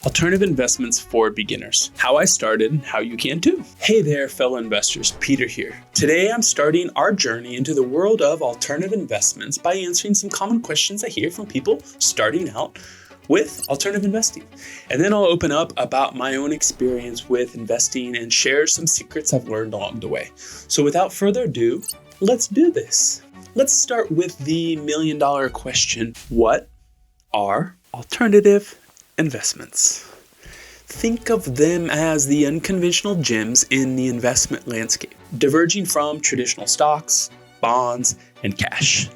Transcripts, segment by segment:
Alternative investments for beginners. How I started and how you can too. Hey there, fellow investors. Peter here. Today I'm starting our journey into the world of alternative investments by answering some common questions I hear from people starting out with alternative investing. And then I'll open up about my own experience with investing and share some secrets I've learned along the way. So without further ado, let's do this. Let's start with the million-dollar question. What are alternative investments? Think of them as the unconventional gems in the investment landscape, diverging from traditional stocks, bonds, and cash.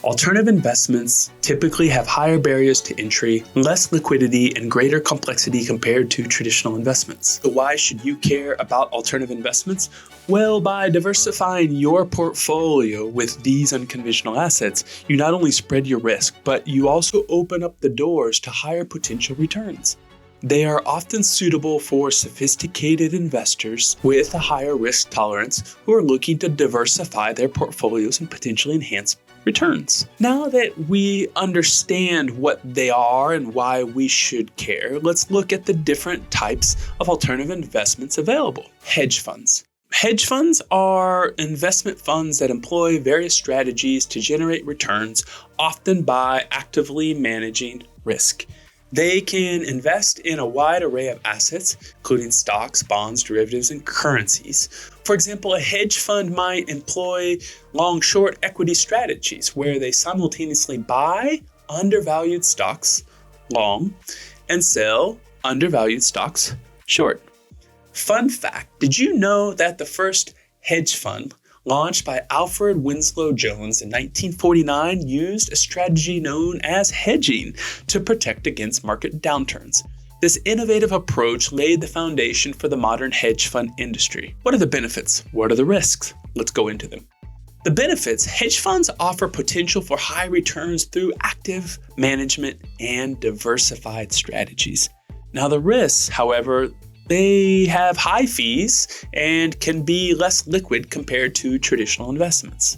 Alternative investments typically have higher barriers to entry, less liquidity, and greater complexity compared to traditional investments. So why should you care about alternative investments? Well, by diversifying your portfolio with these unconventional assets, you not only spread your risk, but you also open up the doors to higher potential returns. They are often suitable for sophisticated investors with a higher risk tolerance who are looking to diversify their portfolios and potentially enhance returns. Now that we understand what they are and why we should care, let's look at the different types of alternative investments available. Hedge funds. Hedge funds are investment funds that employ various strategies to generate returns, often by actively managing risk. They can invest in a wide array of assets, including stocks, bonds, derivatives, and currencies. For example, a hedge fund might employ long-short equity strategies where they simultaneously buy undervalued stocks long and sell undervalued stocks short. Fun fact, did you know that the first hedge fund launched by Alfred Winslow Jones in 1949 used a strategy known as hedging to protect against market downturns? This innovative approach laid the foundation for the modern hedge fund industry. What are the benefits? What are the risks? Let's go into them. The benefits: hedge funds offer potential for high returns through active management and diversified strategies. Now the risks, however, they have high fees and can be less liquid compared to traditional investments.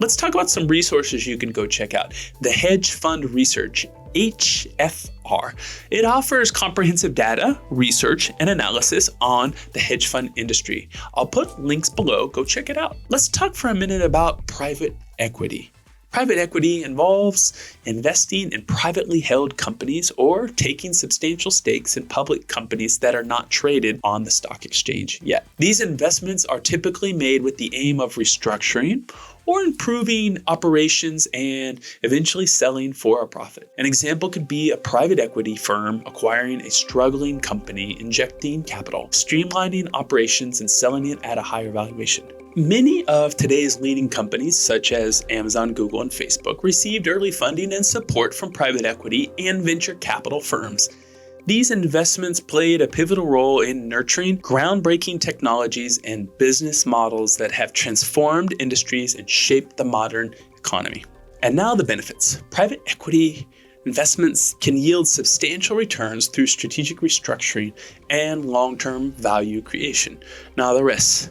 Let's talk about some resources you can go check out. The Hedge Fund Research, HFR. It offers comprehensive data, research, and analysis on the hedge fund industry. I'll put links below. Go check it out. Let's talk for a minute about private equity. Private equity involves investing in privately held companies or taking substantial stakes in public companies that are not traded on the stock exchange yet. These investments are typically made with the aim of restructuring or improving operations and eventually selling for a profit. An example could be a private equity firm acquiring a struggling company, injecting capital, streamlining operations, and selling it at a higher valuation. Many of today's leading companies, such as Amazon, Google, and Facebook, received early funding and support from private equity and venture capital firms. These investments played a pivotal role in nurturing groundbreaking technologies and business models that have transformed industries and shaped the modern economy. And now the benefits. Private equity investments can yield substantial returns through strategic restructuring and long-term value creation. Now the risks.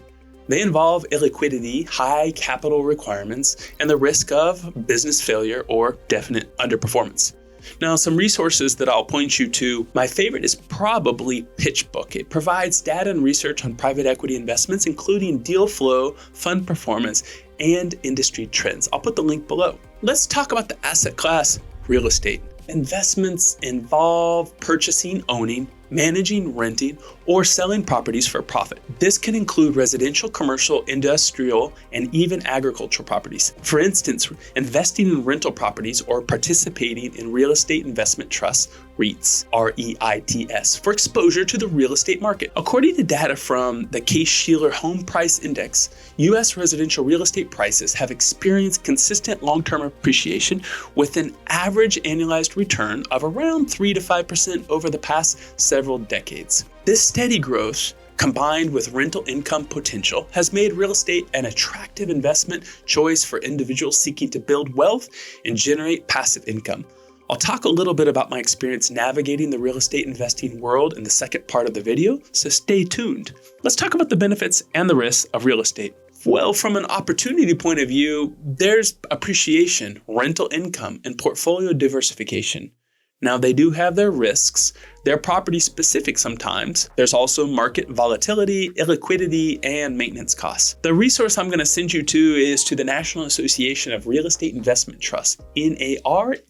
They involve illiquidity, high capital requirements, and the risk of business failure or definite underperformance. Now, some resources that I'll point you to. My favorite is probably PitchBook. It provides data and research on private equity investments, including deal flow, fund performance, and industry trends. I'll put the link below. Let's talk about the asset class, real estate. Investments involve purchasing, owning, managing, renting, or selling properties for profit. This can include residential, commercial, industrial, and even agricultural properties. For instance, investing in rental properties or participating in real estate investment trusts, REITs, R-E-I-T-S, for exposure to the real estate market. According to data from the Case-Shiller Home Price Index, U.S. residential real estate prices have experienced consistent long-term appreciation with an average annualized return of around 3 to 5% over the past several decades. This steady growth, combined with rental income potential, has made real estate an attractive investment choice for individuals seeking to build wealth and generate passive income. I'll talk a little bit about my experience navigating the real estate investing world in the second part of the video, so stay tuned. Let's talk about the benefits and the risks of real estate. Well, from an opportunity point of view, there's appreciation, rental income, and portfolio diversification. Now, they do have their risks. They're property specific sometimes. There's also market volatility, illiquidity, and maintenance costs. The resource I'm going to send you to is to the National Association of Real Estate Investment Trusts, NAREIT.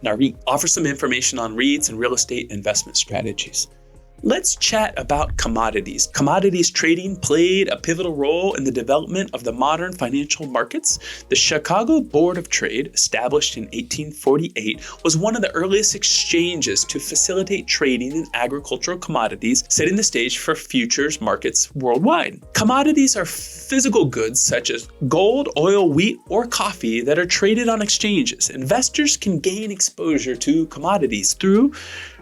NAREIT offers some information on REITs and real estate investment strategies. Let's chat about commodities. Commodities trading played a pivotal role in the development of the modern financial markets. The Chicago Board of Trade, established in 1848, was one of the earliest exchanges to facilitate trading in agricultural commodities, setting the stage for futures markets worldwide. Commodities are physical goods such as gold, oil, wheat, or coffee that are traded on exchanges. Investors can gain exposure to commodities through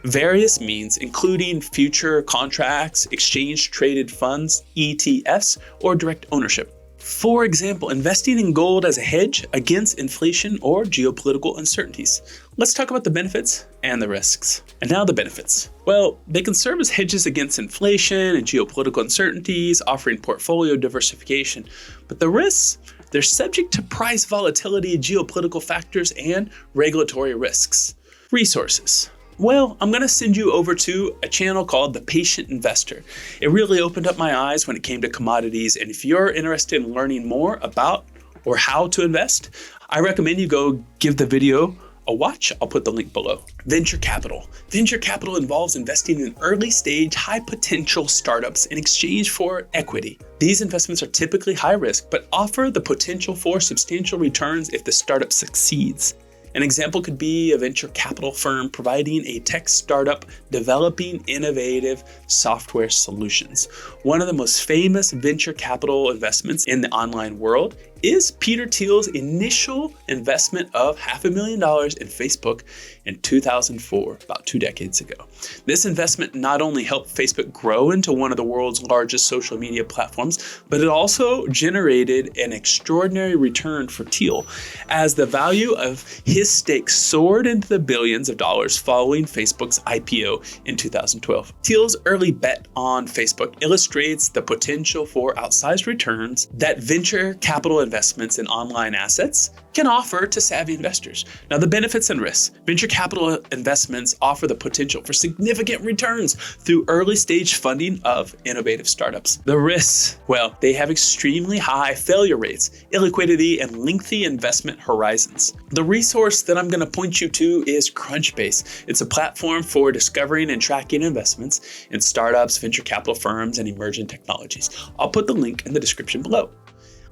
various means, including future contracts, exchange-traded funds, ETFs, or direct ownership. For example, investing in gold as a hedge against inflation or geopolitical uncertainties. Let's talk about the benefits and the risks. And now the benefits. Well, they can serve as hedges against inflation and geopolitical uncertainties, offering portfolio diversification. But the risks? They're subject to price volatility, geopolitical factors, and regulatory risks. Resources. Well, I'm going to send you over to a channel called The Patient Investor. It really opened up my eyes when it came to commodities. And if you're interested in learning more about or how to invest, I recommend you go give the video a watch. I'll put the link below. Venture capital. Venture capital involves investing in early stage, high potential startups in exchange for equity. These investments are typically high risk, but offer the potential for substantial returns if the startup succeeds. An example could be a venture capital firm providing a tech startup developing innovative software solutions. One of the most famous venture capital investments in the online world is Peter Thiel's initial investment of $500,000 in Facebook in 2004, about 2 decades ago. This investment not only helped Facebook grow into one of the world's largest social media platforms, but it also generated an extraordinary return for Thiel, as the value of his stake soared into the billions of dollars following Facebook's IPO in 2012. Thiel's early bet on Facebook illustrates the potential for outsized returns that venture capital investments in online assets can offer to savvy investors. Now, the benefits and risks. Venture capital investments offer the potential for significant returns through early stage funding of innovative startups. The risks, well, they have extremely high failure rates, illiquidity, and lengthy investment horizons. The resource that I'm going to point you to is Crunchbase. It's a platform for discovering and tracking investments in startups, venture capital firms, and emerging technologies. I'll put the link in the description below.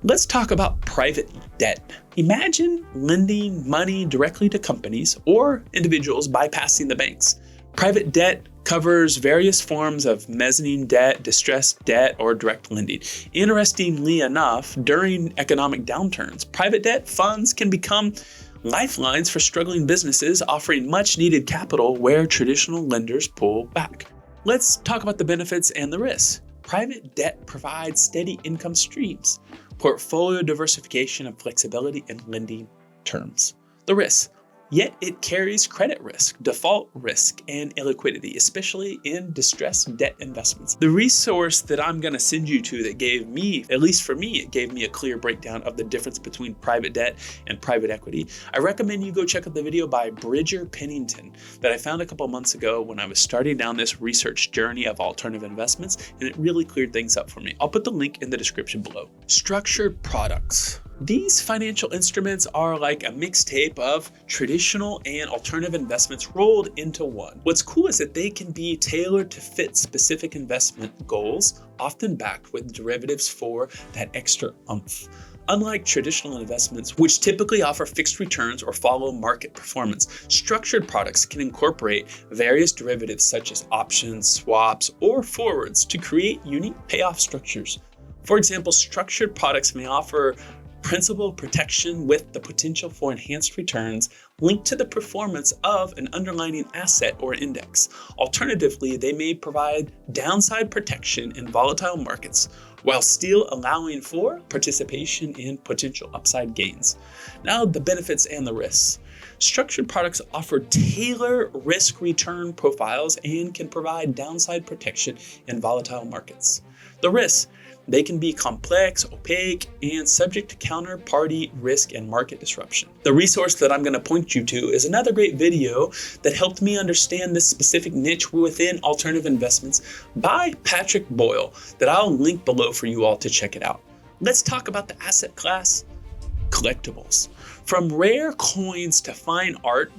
Let's talk about private debt. Imagine lending money directly to companies or individuals bypassing the banks. Private debt covers various forms of mezzanine debt, distressed debt, or direct lending. Interestingly enough, during economic downturns, private debt funds can become lifelines for struggling businesses, offering much needed capital where traditional lenders pull back. Let's talk about the benefits and the risks. Private debt provides steady income streams, portfolio diversification, and flexibility in lending terms. The risks. Yet it carries credit risk, default risk, and illiquidity, especially in distressed debt investments. The resource that I'm going to send you to that gave me, at least for me, it gave me a clear breakdown of the difference between private debt and private equity. I recommend you go check out the video by Bridger Pennington that I found a couple months ago when I was starting down this research journey of alternative investments, and it really cleared things up for me. I'll put the link in the description below. Structured products. These financial instruments are like a mixtape of traditional and alternative investments rolled into one. What's cool is that they can be tailored to fit specific investment goals, often backed with derivatives for that extra oomph. Unlike traditional investments, which typically offer fixed returns or follow market performance, structured products can incorporate various derivatives such as options, swaps, or forwards to create unique payoff structures. For example, structured products may offer principal protection with the potential for enhanced returns linked to the performance of an underlying asset or index. Alternatively, they may provide downside protection in volatile markets while still allowing for participation in potential upside gains. Now, the benefits and the risks. Structured products offer tailored risk-return profiles and can provide downside protection in volatile markets. The risks, they can be complex, opaque, and subject to counterparty risk and market disruption. The resource that I'm going to point you to is another great video that helped me understand this specific niche within alternative investments by Patrick Boyle that I'll link below for you all to check it out. Let's talk about the asset class, collectibles. From rare coins to fine art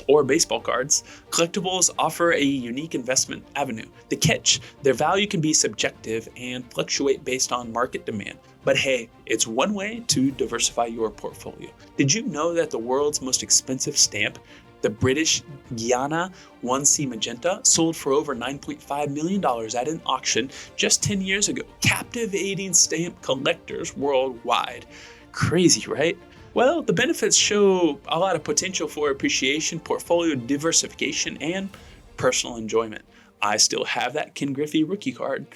or baseball cards, collectibles offer a unique investment avenue. The catch, their value can be subjective and fluctuate based on market demand. But hey, it's one way to diversify your portfolio. Did you know that the world's most expensive stamp, the British Guiana 1C Magenta, sold for over $9.5 million at an auction just 10 years ago, captivating stamp collectors worldwide? Crazy, right? Well, the benefits show a lot of potential for appreciation, portfolio diversification, and personal enjoyment. I still have that Ken Griffey rookie card.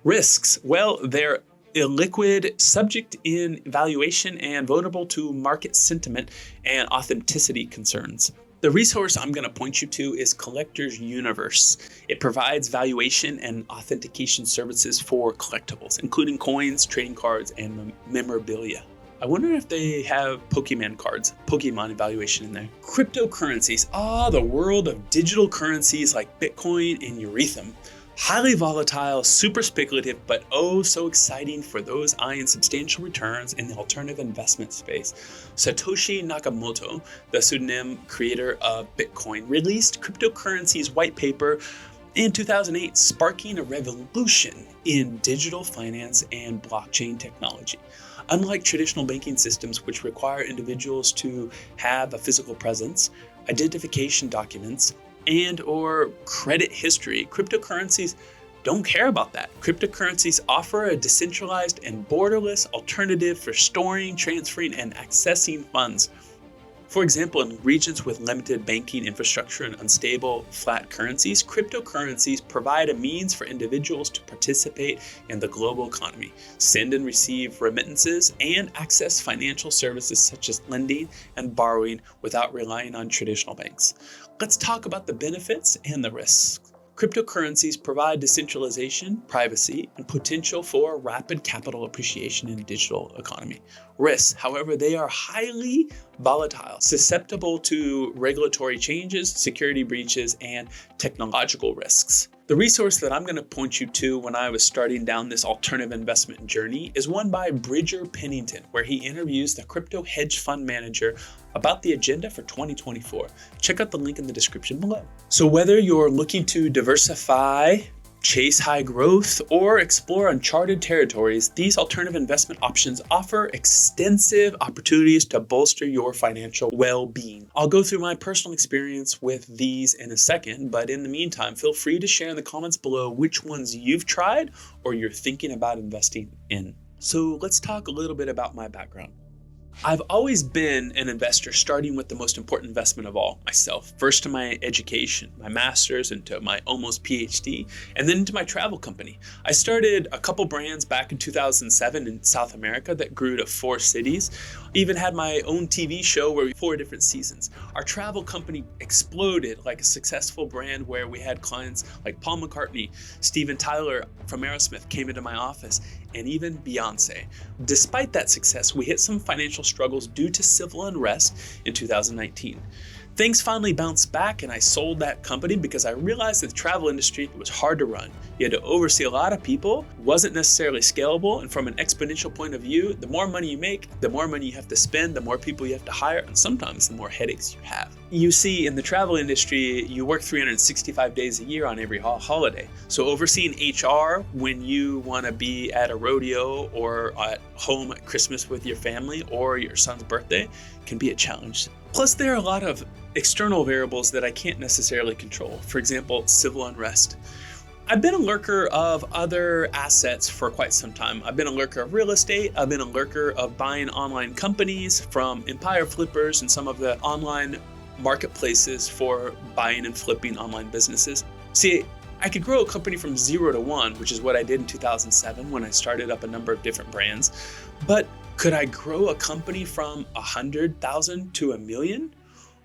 Risks, well, they're illiquid, subject in valuation, and vulnerable to market sentiment and authenticity concerns. The resource I'm going to point you to is Collector's Universe. It provides valuation and authentication services for collectibles, including coins, trading cards, and memorabilia. I wonder if they have Pokemon cards, Pokemon evaluation in there. Cryptocurrencies, the world of digital currencies like Bitcoin and Ethereum. Highly volatile, super speculative, but oh so exciting for those eyeing substantial returns in the alternative investment space. Satoshi Nakamoto, the pseudonym creator of Bitcoin, released cryptocurrencies white paper in 2008, sparking a revolution in digital finance and blockchain technology. Unlike traditional banking systems, which require individuals to have a physical presence, identification documents, and/or credit history, cryptocurrencies don't care about that. Cryptocurrencies offer a decentralized and borderless alternative for storing, transferring, and accessing funds. For example, in regions with limited banking infrastructure and unstable flat currencies, cryptocurrencies provide a means for individuals to participate in the global economy, send and receive remittances, and access financial services such as lending and borrowing without relying on traditional banks. Let's talk about the benefits and the risks. Cryptocurrencies provide decentralization, privacy, and potential for rapid capital appreciation in a digital economy. Risks, however, they are highly volatile, susceptible to regulatory changes, security breaches, and technological risks. The resource that I'm going to point you to when I was starting down this alternative investment journey is one by Bridger Pennington, where he interviews the crypto hedge fund manager about the agenda for 2024. Check out the link in the description below. So whether you're looking to diversify, chase high growth, or explore uncharted territories, these alternative investment options offer extensive opportunities to bolster your financial well-being. I'll go through my personal experience with these in a second, but in the meantime, feel free to share in the comments below which ones you've tried or you're thinking about investing in. So let's talk a little bit about my background. I've always been an investor, starting with the most important investment of all, myself. First to my education, my master's, into my almost PhD, and then into my travel company. I started a couple brands back in 2007 in South America that grew to 4 cities. Even had my own TV show where we 4 different seasons. Our travel company exploded like a successful brand where we had clients like Paul McCartney, Steven Tyler from Aerosmith came into my office, and even Beyonce. Despite that success, we hit some financial struggles due to civil unrest in 2019. Things finally bounced back and I sold that company because I realized that the travel industry was hard to run. You had to oversee a lot of people, wasn't necessarily scalable, and from an exponential point of view, the more money you make, the more money you have to spend, the more people you have to hire, and sometimes the more headaches you have. You see, in the travel industry, you work 365 days a year on every holiday. So overseeing HR when you want to be at a rodeo or at home at Christmas with your family or your son's birthday can be a challenge. Plus, there are a lot of external variables that I can't necessarily control. For example, civil unrest. I've been a lurker of other assets for quite some time. I've been a lurker of real estate. I've been a lurker of buying online companies from Empire Flippers and some of the online marketplaces for buying and flipping online businesses. See, I could grow a company from 0 to 1, which is what I did in 2007 when I started up a number of different brands. But could I grow a company from 100,000 to 1 million?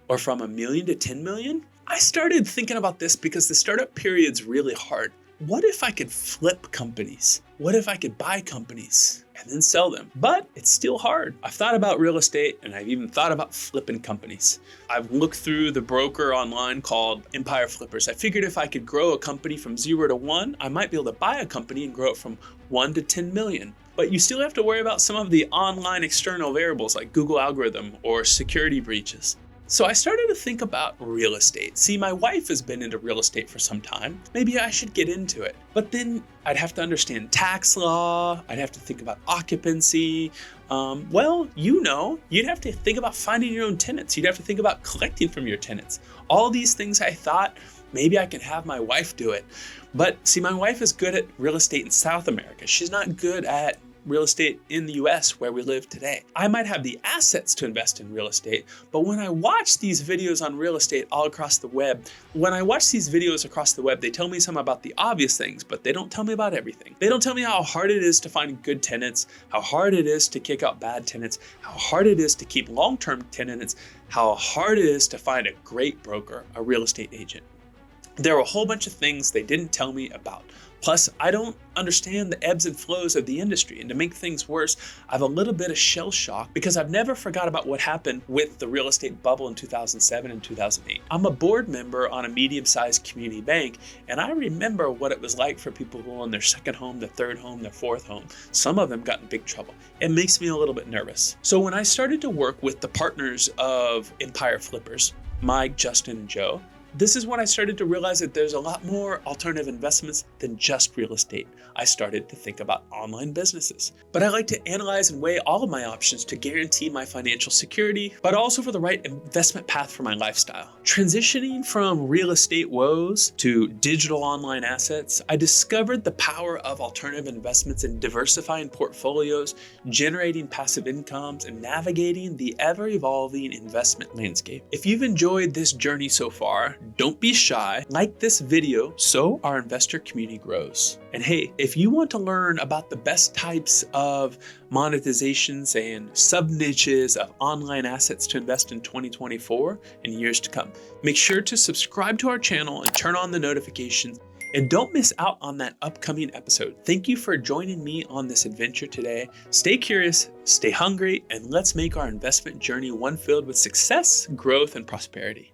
or from $1 million to 10 million? I started thinking about this because the startup period's really hard. What if I could flip companies? What if I could buy companies and then sell them? But it's still hard. I've thought about real estate and I've even thought about flipping companies. I've looked through the broker online called Empire Flippers. I figured if I could grow a company from 0 to 1, I might be able to buy a company and grow it from 1 to 10 million. But you still have to worry about some of the online external variables like Google algorithm or security breaches. So I started to think about real estate. See, my wife has been into real estate for some time. Maybe I should get into it. But then I'd have to understand tax law. I'd have to think about occupancy. You'd have to think about finding your own tenants. You'd have to think about collecting from your tenants. All these things I thought, maybe I could have my wife do it. But see, my wife is good at real estate in South America. She's not good at real estate in the US where we live today. I might have the assets to invest in real estate, but when I watch these videos on real estate all across the web, they tell me some about the obvious things, but they don't tell me about everything. They don't tell me how hard it is to find good tenants, how hard it is to kick out bad tenants, how hard it is to keep long-term tenants, how hard it is to find a great broker, a real estate agent. There were a whole bunch of things they didn't tell me about. Plus, I don't understand the ebbs and flows of the industry. And to make things worse, I have a little bit of shell shock because I've never forgot about what happened with the real estate bubble in 2007 and 2008. I'm a board member on a medium-sized community bank, and I remember what it was like for people who own their second home, their third home, their fourth home. Some of them got in big trouble. It makes me a little bit nervous. So when I started to work with the partners of Empire Flippers, Mike, Justin, and Joe, this is when I started to realize that there's a lot more alternative investments than just real estate. I started to think about online businesses. But I like to analyze and weigh all of my options to guarantee my financial security, but also for the right investment path for my lifestyle. Transitioning from real estate woes to digital online assets, I discovered the power of alternative investments in diversifying portfolios, generating passive incomes, and navigating the ever-evolving investment landscape. If you've enjoyed this journey so far, don't be shy. Like this video so our investor community grows. And hey, if you want to learn about the best types of monetizations and sub-niches of online assets to invest in 2024 and years to come, make sure to subscribe to our channel and turn on the notifications. And don't miss out on that upcoming episode. Thank you for joining me on this adventure today. Stay curious, stay hungry, and let's make our investment journey one filled with success, growth, and prosperity.